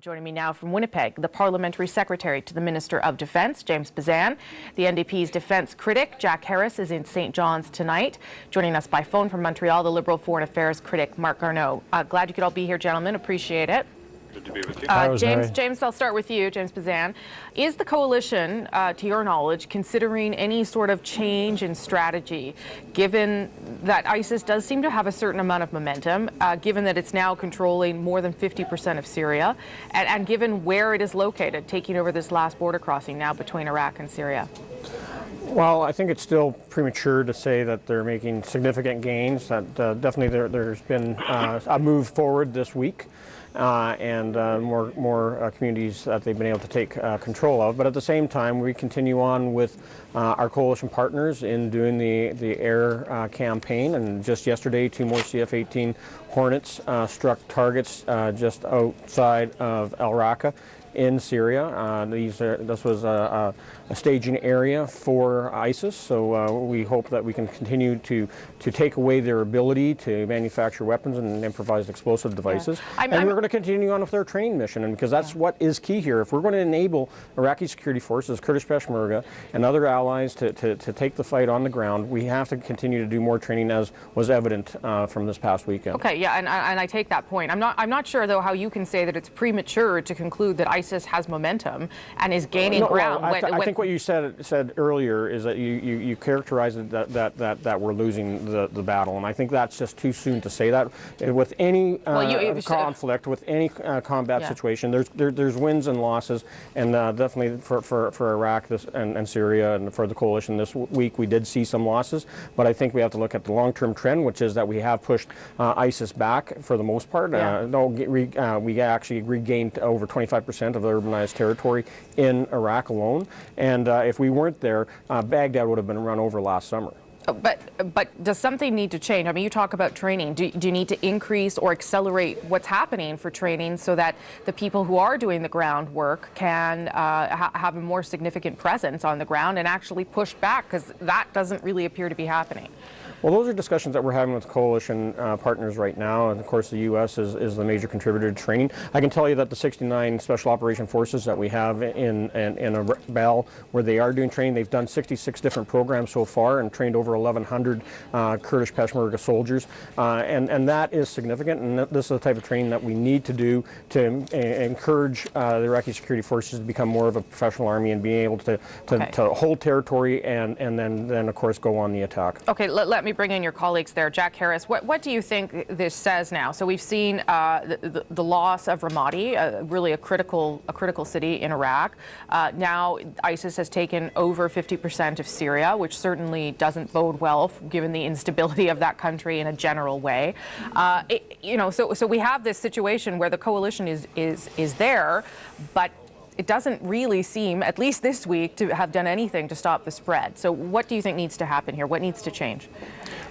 Joining me now from Winnipeg, the Parliamentary Secretary to the Minister of Defence, James Bezan. The NDP's defence critic, Jack Harris, is in St. John's tonight. Joining us by phone from Montreal, the Liberal Foreign Affairs critic, Marc Garneau. Glad you could all be here, gentlemen. Appreciate it. Good to be with you. James, I'll start with you, James Bezan. Is the coalition, to your knowledge, considering any sort of change in strategy, given that ISIS does seem to have a certain amount of momentum, given that it's now controlling more than 50% of Syria, and given where it is located, taking over this last border crossing now between Iraq and Syria? Well, I think it's still premature to say that they're making significant gains. That definitely there's been a move forward this week. And more communities that they've been able to take control of. But at the same time, we continue on with our coalition partners in doing the air campaign. And just yesterday, 2 more CF-18 Hornets struck targets just outside of Al Raqqa in Syria. This was a staging area for ISIS, so we hope that we can continue to take away their ability to manufacture weapons and improvised explosive devices. Yeah. And we're going to continue on with our training mission, and because that's what is key here. If we're going to enable Iraqi security forces, Kurdish Peshmerga, and other allies to take the fight on the ground, we have to continue to do more training, as was evident from this past weekend. Okay, yeah, and I take that point. I'm not sure, though, how you can say that it's premature to conclude that ISIS has momentum and is gaining ground. Well, I think what you said earlier is that you characterized it that we're losing the battle, and I think that's just too soon to say that. With any conflict, with any combat situation, there's wins and losses, and definitely for Iraq and Syria and for the coalition this week we did see some losses, but I think we have to look at the long-term trend, which is that we have pushed ISIS back for the most part. We actually regained over 25% of the urbanized territory in Iraq alone, and if we weren't there, Baghdad would have been run over last summer. But does something need to change? I mean, you talk about training. Do you need to increase or accelerate what's happening for training so that the people who are doing the groundwork can have a more significant presence on the ground and actually push back? Because that doesn't really appear to be happening. Well, those are discussions that we're having with coalition partners right now, and of course the U.S. is the major contributor to training. I can tell you that the 69 Special Operation Forces that we have in Bell, where they are doing training, they've done 66 different programs so far and trained over 1,100 Kurdish Peshmerga soldiers, and that is significant, and this is the type of training that we need to do to encourage the Iraqi security forces to become more of a professional army and being able to hold territory and then of course go on the attack. Okay, let me bring in your colleagues there. Jack Harris, what do you think this says now? So we've seen the loss of Ramadi, really a critical city in Iraq. Now ISIS has taken over 50% of Syria, which certainly doesn't bode well given the instability of that country in a general way. So we have this situation where the coalition is there, but it doesn't really seem, at least this week, to have done anything to stop the spread. So what do you think needs to happen here? What needs to change?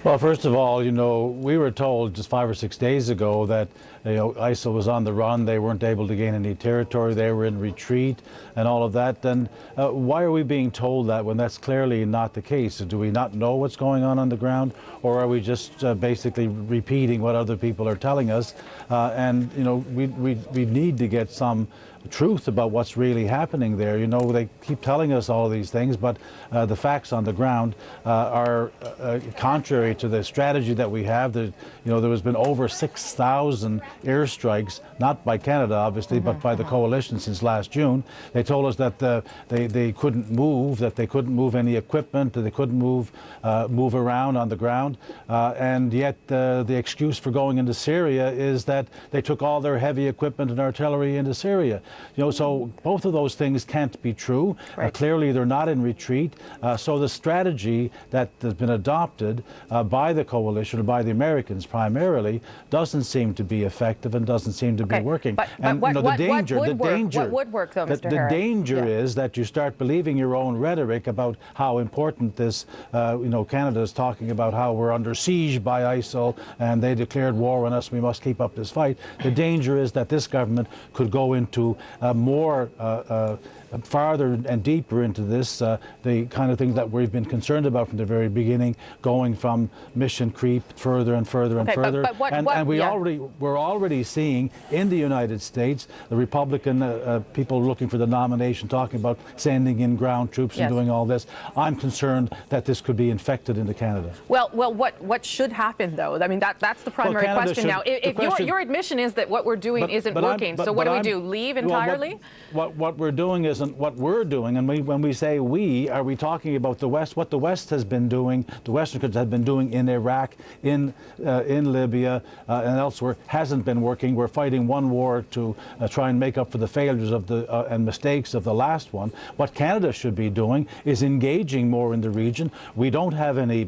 Well, first of all, we were told just 5 or 6 days ago that ISIL was on the run. They weren't able to gain any territory. They were in retreat and all of that. And why are we being told that when that's clearly not the case? Do we not know what's going on the ground, or are we just basically repeating what other people are telling us? We need to get some truth about what's really happening there. They keep telling us all these things, but the facts on the ground are contrary to the strategy that we have. There has been over 6,000 airstrikes, not by Canada obviously, but by the coalition since last June. They told us that they couldn't move, that they couldn't move any equipment, that they couldn't move around on the ground, and yet the excuse for going into Syria is that they took all their heavy equipment and artillery into Syria. So both of those things can't be true. Right. Clearly they're not in retreat. So the strategy that has been adopted by the coalition, or by the Americans primarily, doesn't seem to be effective and doesn't seem to be working. What would work, though, Mr. Harris? The danger is that you start believing your own rhetoric about how important this, Canada is talking about how we're under siege by ISIL and they declared war on us, we must keep up this fight. The danger is that this government could go into more farther and deeper into this, the kind of things that we've been concerned about from the very beginning, going from mission creep further and further and further. We're already seeing in the United States the Republican people looking for the nomination talking about sending in ground troops and doing all this. I'm concerned that this could be infected into Canada. Well, what should happen, though? I mean, that's the primary question now. If your admission is that what we're doing isn't working, so what do? Leave entirely? What we're doing isn't what we're doing, and when we say we, are we talking about the West? What the West has been doing, the Western countries have been doing in Iraq, in Libya, and elsewhere, hasn't been working. We're fighting one war to try and make up for the failures of and mistakes of the last one. What Canada should be doing is engaging more in the region. We don't have any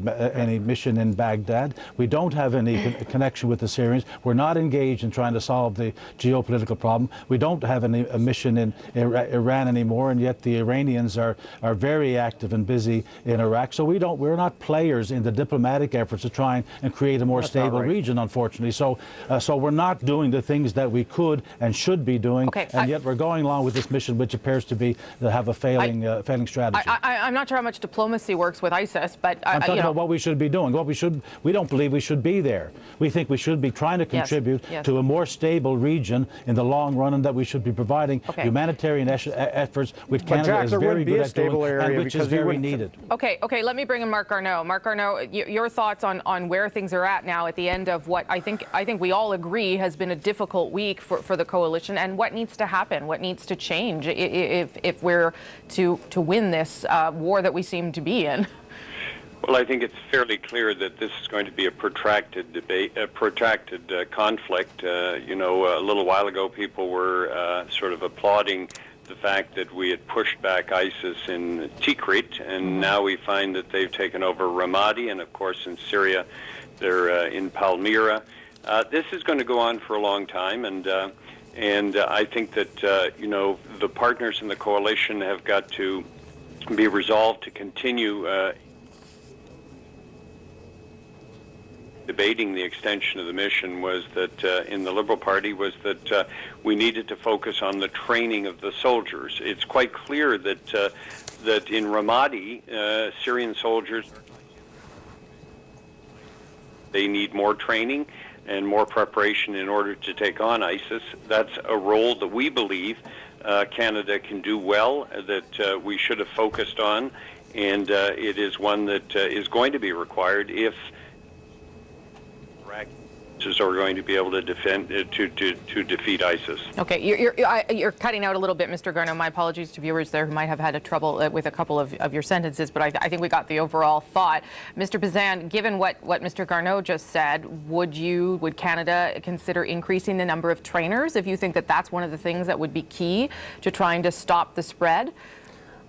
mission in Baghdad. We don't have any connection with the Syrians. We're not engaged in trying to solve the geopolitical problem. We don't have a mission in Iran anymore, and yet the Iranians are very active and busy in Iraq. So we're not players in the diplomatic efforts to try and create a more stable region, unfortunately. So we're not doing the things that we could and should be doing, and yet we're going along with this mission, which appears to have a failing strategy. I'm not sure how much diplomacy works with ISIS, but I'm talking about what we should be doing. We don't believe we should be there. We think we should be trying to contribute to a more stable region in the long run, and that we should be providing humanitarian efforts, which Canada is very good at doing, and which is very needed. Okay, let me bring in Marc Garneau. Marc Garneau, your thoughts on where things are at now at the end of what I think we all agree has been a difficult week for the coalition, and what needs to happen, what needs to change if we're to win this war that we seem to be in. Well, I think it's fairly clear that this is going to be a protracted debate, a protracted conflict. A little while ago, people were sort of applauding the fact that we had pushed back ISIS in Tikrit, and now we find that they've taken over Ramadi, and of course in Syria, they're in Palmyra. This is going to go on for a long time, and I think that the partners in the coalition have got to be resolved to continue debating the extension of the mission. Was that in the Liberal Party was that we needed to focus on the training of the soldiers. It's quite clear that that in Ramadi, Syrian soldiers, they need more training and more preparation in order to take on ISIS. That's a role that we believe Canada can do well, that we should have focused on, and it is one that is going to be required if are going to be able to defend to defeat ISIS. Okay, you're cutting out a little bit, Mr. Garneau. My apologies to viewers there who might have had trouble with a couple of your sentences, but I think we got the overall thought. Mr. Bezan, given what Mr. Garneau just said, would Canada consider increasing the number of trainers if you think that that's one of the things that would be key to trying to stop the spread?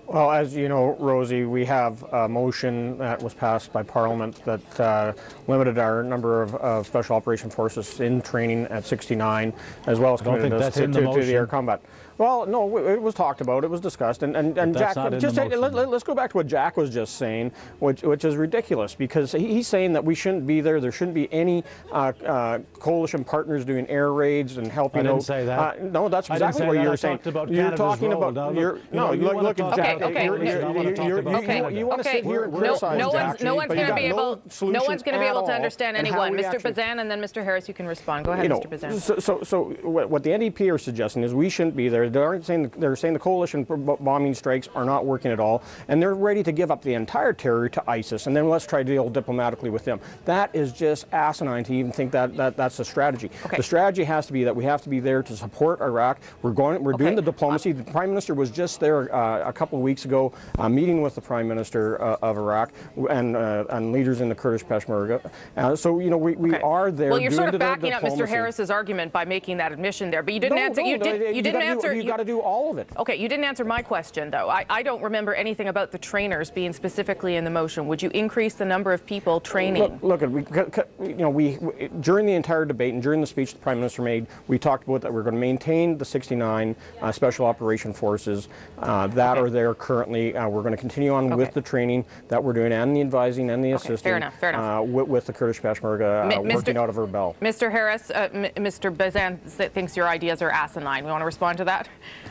Well, as you know, Rosie, we have a motion that was passed by Parliament that limited our number of Special Operation Forces in training at 69, as well as committed us to the air combat. Well, no, it was talked about, it was discussed, and Jack, let's go back to what Jack was just saying, which is ridiculous, because he's saying that we shouldn't be there. There shouldn't be any coalition partners doing air raids and helping. I didn't say that. No, that's exactly what you're saying. You're talking about. Look at Jack. You want to sit here and criticize Jack. No one's going to be able to understand anyone. Mr. Bezan, and then Mr. Harris, you can respond. Go ahead, Mr. Bezan. So what the NDP are suggesting is we shouldn't be there. They're saying the coalition bombing strikes are not working at all, and they're ready to give up the entire territory to ISIS, and then let's try to deal diplomatically with them. That is just asinine to even think that's a strategy. Okay. The strategy has to be that we have to be there to support Iraq. We're doing the diplomacy. The Prime Minister was just there a couple of weeks ago, meeting with the Prime Minister of Iraq and leaders in the Kurdish Peshmerga. So we are there. Well, you're sort of backing up Mr. Harris's argument by making that admission there, but you didn't answer. You didn't answer. You've got to do all of it. Okay, you didn't answer my question, though. I don't remember anything about the trainers being specifically in the motion. Would you increase the number of people training? Look, we during the entire debate and during the speech the Prime Minister made, we talked about that we're going to maintain the 69 Special Operation Forces that are there currently. We're going to continue on with the training that we're doing and the advising and the assisting. Fair enough. With the Kurdish Peshmerga working out of Erbil. Mr. Harris, Mr. Bezan thinks your ideas are asinine. We want to respond to that?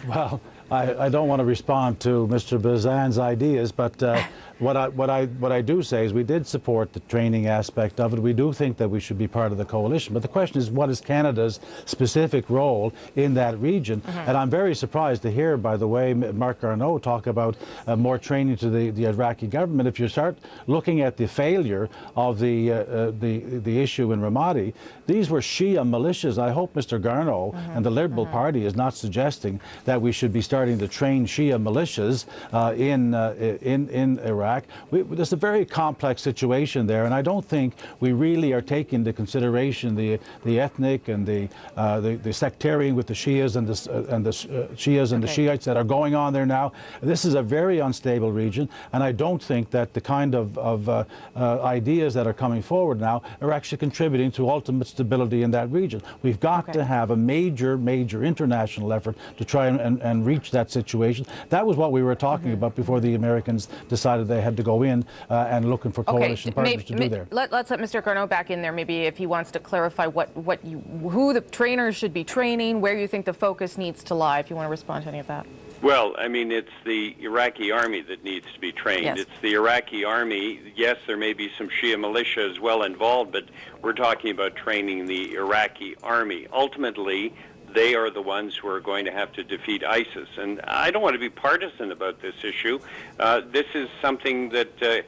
Well, I don't want to respond to Mr. Bezan's ideas, but what I do say is we did support the training aspect of it. We do think that we should be part of the coalition. But the question is, what is Canada's specific role in that region? And I'm very surprised to hear, by the way, Marc Garneau talk about more training to the Iraqi government. If you start looking at the failure of the issue in Ramadi, these were Shia militias. I hope Mr. Garneau and the Liberal Party is not suggesting that we should be starting to train Shia militias in Iraq. There's a very complex situation there, and I don't think we really are taking into consideration the ethnic and the sectarian with the Shias and the Shias and the Shiites that are going on there now. This is a very unstable region, and I don't think that the kind of ideas that are coming forward now are actually contributing to ultimate stability in that region. We've got to have a major international effort to try and reach that situation. That was what we were talking about before the Americans decided they had to go in and looking for coalition partners to do there. Let's let Mr. Garneau back in there, maybe if he wants to clarify who the trainers should be training, where you think the focus needs to lie, if you want to respond to any of that. Well, I mean, it's the Iraqi army that needs to be trained. Yes. It's the Iraqi army. Yes, there may be some Shia militia as well involved, but we're talking about training the Iraqi army. Ultimately, they are the ones who are going to have to defeat ISIS. And I don't want to be partisan about this issue. This is something that,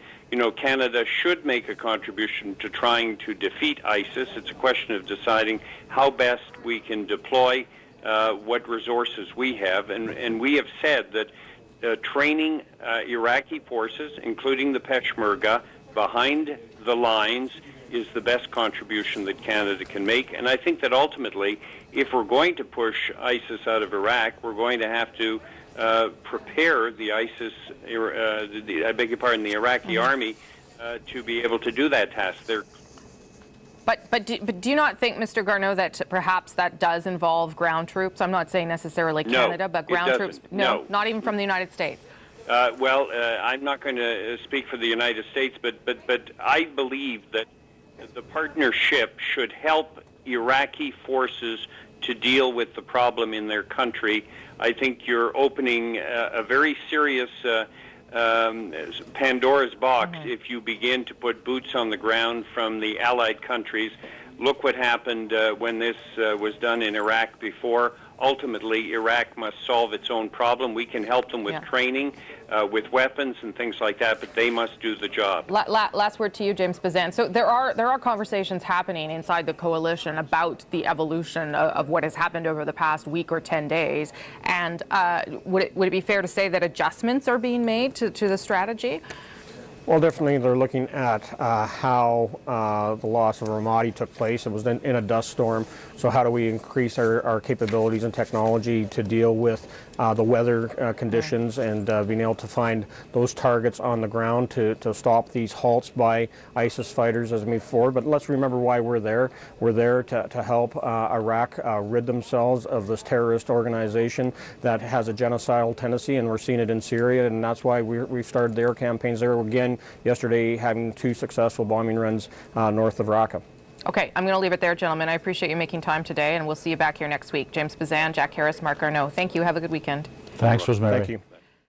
Canada should make a contribution to trying to defeat ISIS. It's a question of deciding how best we can deploy what resources we have. And we have said that training Iraqi forces, including the Peshmerga, behind the lines is the best contribution that Canada can make. And I think that ultimately, if we're going to push ISIS out of Iraq, we're going to have to prepare the ISIS, the Iraqi army to be able to do that task. But do you not think, Mr. Garneau, that perhaps that does involve ground troops? I'm not saying necessarily Canada, but ground troops? No, not even from the United States. I'm not going to speak for the United States, but I believe that the partnership should help Iraqi forces to deal with the problem in their country. I think you're opening a very serious Pandora's box if you begin to put boots on the ground from the allied countries. Look what happened when this was done in Iraq before. Ultimately, Iraq must solve its own problem. We can help them with training, with weapons and things like that, but they must do the job. Last word to you, James Bezan. So there are conversations happening inside the coalition about the evolution of what has happened over the past week or 10 days. And would it be fair to say that adjustments are being made to the strategy? Well, definitely they're looking at how the loss of Ramadi took place. It was in a dust storm. So how do we increase our capabilities and technology to deal with the weather conditions and being able to find those targets on the ground to stop these halts by ISIS fighters as we move forward. But let's remember why we're there. We're there to help Iraq rid themselves of this terrorist organization that has a genocidal tendency, and we're seeing it in Syria, and that's why we started their campaigns there. Again, yesterday having 2 successful bombing runs north of Raqqa. Okay, I'm going to leave it there, gentlemen. I appreciate you making time today, and we'll see you back here next week. James Bezan, Jack Harris, Marc Garneau. Thank you. Have a good weekend. Thanks, Rosemary. Thank you.